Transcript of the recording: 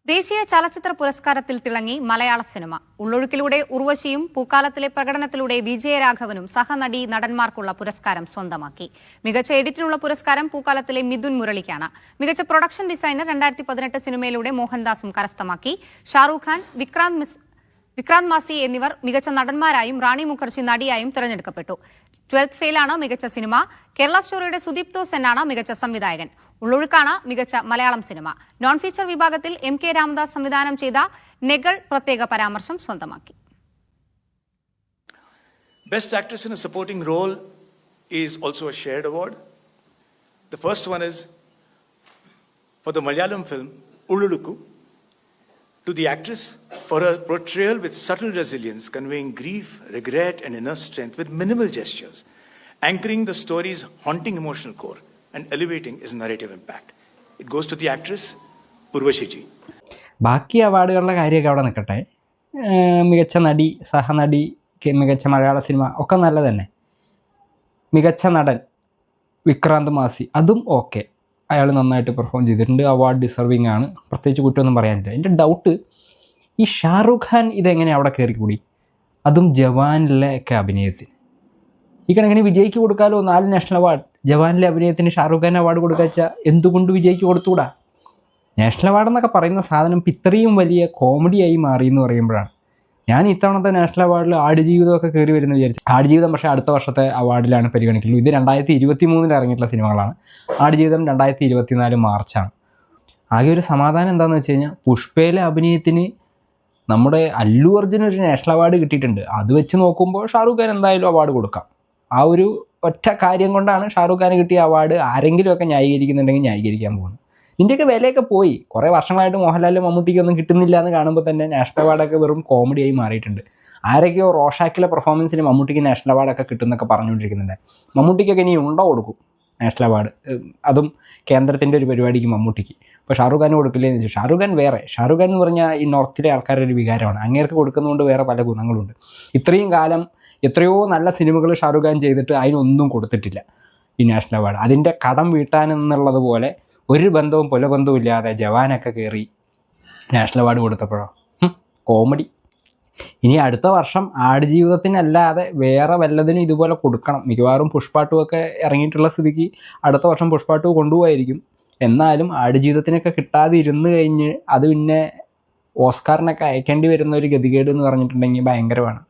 ദേശീയ ചലച്ചിത്ര പുരസ്കാരത്തിൽ തിളങ്ങി മലയാള സിനിമ. ഉള്ളൊഴുക്കിലൂടെ ഉർവശിയും പൂക്കാലത്തിലെ പ്രകടനത്തിലൂടെ വിജയരാഘവനും സഹനടി നടന്മാർക്കുള്ള പുരസ്കാരം സ്വന്തമാക്കി. മികച്ച എഡിറ്റിനുള്ള പുരസ്കാരം പൂക്കാലത്തിലെ മിഥുൻ മുരളിക്കാണ്. മികച്ച പ്രൊഡക്ഷൻ ഡിസൈനർ 2018 സിനിമയിലൂടെ മോഹൻദാസും കരസ്ഥമാക്കി. ഷാറൂഖ് ഖാൻ, വിക്രാന്ത് മാസി എന്നിവർ മികച്ച നടന്മാരായും റാണി മുഖർജി നടിയായും തിരഞ്ഞെടുക്കപ്പെട്ടു. 12th ഫെയിലാണ് മികച്ച സിനിമ. കേരള സ്റ്റോറിയുടെ സുദീപ്തോ സെന്നാണ് മികച്ച സംവിധായകൻ. ഉള്ളൊഴുക്കാണ് മികച്ച മലയാളം സിനിമ. നോൺ ഫീച്ചർ വിഭാഗത്തിൽ MK രാമദാസ് സംവിധാനം ചെയ്ത നെഗൾ പ്രത്യേക പരാമർശം സ്വന്തമാക്കി. Best Actress in a Supporting Role is also a shared award. The first one is for the Malayalam film Ullulukku, to the actress for her portrayal with subtle resilience, conveying grief, regret and inner strength with minimal gestures, anchoring the story's haunting emotional core and elevating its narrative impact. It goes to the actress Urvashi ji. ബാക്കി അവാർഡുകളുടെ കാര്യമൊക്കെ അവിടെ നിൽക്കട്ടെ. മികച്ച നടി, സഹനടി, മികച്ച മലയാള cinema ഒക്കെ നല്ല തന്നെ. മികച്ച നടൻ വിക്രാന്ത് മാസി, അതും ഓക്കെ, അയാൾ നന്നായിട്ട് പെർഫോം ചെയ്തിട്ടുണ്ട്, അവാർഡ് ഡിസർവിങ് ആണ്, പ്രത്യേകിച്ച് കുറ്റമൊന്നും പറയാനില്ല. എൻ്റെ ഡൗട്ട്, ഈ ഷാറൂഖ് ഖാൻ ഇതെങ്ങനെ അവിടെ കയറിക്കൂടി, അതും ജവാനിലെ ഒക്കെ അഭിനയത്തിന്. ഈ കണക്കിന് വിജയ്ക്ക് കൊടുക്കാമല്ലോ 4 നാഷണൽ അവാർഡ്. ജവാനിലെ അഭിനയത്തിന് ഷാറൂഖ് ഖാൻ അവാർഡ് കൊടുക്കാച്ചാൽ എന്തുകൊണ്ട് വിജയ്ക്ക് കൊടുത്തുകൂടാ? നാഷണൽ അവാർഡ് എന്നൊക്കെ പറയുന്ന സാധനം ഇത്രയും വലിയ കോമഡിയായി മാറി എന്ന് പറയുമ്പോഴാണ് ഞാൻ ഇത്തവണത്തെ നാഷണൽ അവാർഡിൽ ആടുജീവിതമൊക്കെ കയറി വരുന്ന വിചാരിച്ചു. ആടുജീവിതം പക്ഷേ അടുത്ത വർഷത്തെ അവാർഡിലാണ് പരിഗണിക്കുന്നത്. ഇത് 2023 ഇറങ്ങിയിട്ടുള്ള സിനിമകളാണ്. ആടുജീവിതം 2024 മാർച്ചാണ്. ആകെ ഒരു സമാധാനം എന്താണെന്ന് വെച്ച് കഴിഞ്ഞാൽ, പുഷ്പയിലെ അഭിനയത്തിന് നമ്മുടെ അല്ലു അർജുന് ഒരു നാഷണൽ അവാർഡ് കിട്ടിയിട്ടുണ്ട്. അത് വെച്ച് നോക്കുമ്പോൾ ഷാറൂഖ് ഖാൻ എന്തായാലും അവാർഡ് കൊടുക്കാം. ആ ഒരു ഒറ്റ കാര്യം കൊണ്ടാണ് ഷാറൂഖ് ഖാന് കിട്ടിയ അവാർഡ് ആരെങ്കിലുമൊക്കെ ന്യായീകരിക്കുന്നുണ്ടെങ്കിൽ ന്യായീകരിക്കാൻ പോകുന്നത്. ഇതിൻ്റെയൊക്കെ വിലയൊക്കെ പോയി. കുറേ വർഷങ്ങളായിട്ട് മോഹൻലാലും മമ്മൂട്ടിക്കൊന്നും കിട്ടുന്നില്ല എന്ന് കാണുമ്പോൾ തന്നെ നാഷണൽ അവാർഡൊക്കെ വെറും കോമഡിയായി മാറിയിട്ടുണ്ട്. ആരൊക്കെയോ റോഷാക്കിലെ പെർഫോമൻസിന് മമ്മൂട്ടിക്ക് നാഷണൽ അവാർഡൊക്കെ കിട്ടുമെന്നൊക്കെ പറഞ്ഞുകൊണ്ടിരിക്കുന്നുണ്ട്. മമ്മൂട്ടിക്കൊക്കെ ഇനി ഉണ്ടോ കൊടുക്കും നാഷണൽ അവാർഡ്, അതും കേന്ദ്രത്തിൻ്റെ ഒരു പരിപാടിക്ക് മമ്മൂട്ടിക്ക്. അപ്പോൾ ഷാറൂഖ് ഖാന് കൊടുക്കില്ലേ എന്ന് ചോദിച്ചു. ഷാറൂഖ് ഖാൻ വേറെ. ഷാറൂഖ് ഖാൻ എന്ന് പറഞ്ഞാൽ ഈ നോർത്തിലെ ആൾക്കാരുടെ ഒരു വികാരമാണ്. അങ്ങേർക്ക് കൊടുക്കുന്നതുകൊണ്ട് വേറെ പല ഗുണങ്ങളുണ്ട്. ഇത്രയും കാലം എത്രയോ നല്ല സിനിമകൾ ഷാറൂഖ് ഖാൻ ചെയ്തിട്ട് അതിനൊന്നും കൊടുത്തിട്ടില്ല ഈ നാഷണൽ അവാർഡ്. അതിൻ്റെ കടം വീട്ടാനെന്നുള്ളത് പോലെ ഒരു ബന്ധവും പുലബന്ധവും ഇല്ലാതെ ജവാനൊക്കെ കയറി നാഷണൽ അവാർഡ് കൊടുത്തപ്പോഴോ കോമഡി. ഇനി അടുത്ത വർഷം ആടുജീവിതത്തിനല്ലാതെ വേറെ വല്ലതിനും ഇതുപോലെ കൊടുക്കണം. മിക്കവാറും പുഷ്പാട്ടുമൊക്കെ ഇറങ്ങിയിട്ടുള്ള സ്ഥിതിക്ക് അടുത്ത വർഷം പുഷ്പാട്ടു കൊണ്ടുപോകായിരിക്കും. എന്നാലും ആടുജീവിതത്തിനൊക്കെ കിട്ടാതെ ഇരുന്ന് കഴിഞ്ഞ് അത് പിന്നെ ഓസ്കാറിനൊക്കെ അയക്കേണ്ടി വരുന്ന ഒരു ഗതികേട് എന്ന് പറഞ്ഞിട്ടുണ്ടെങ്കിൽ ഭയങ്കരമാണ്.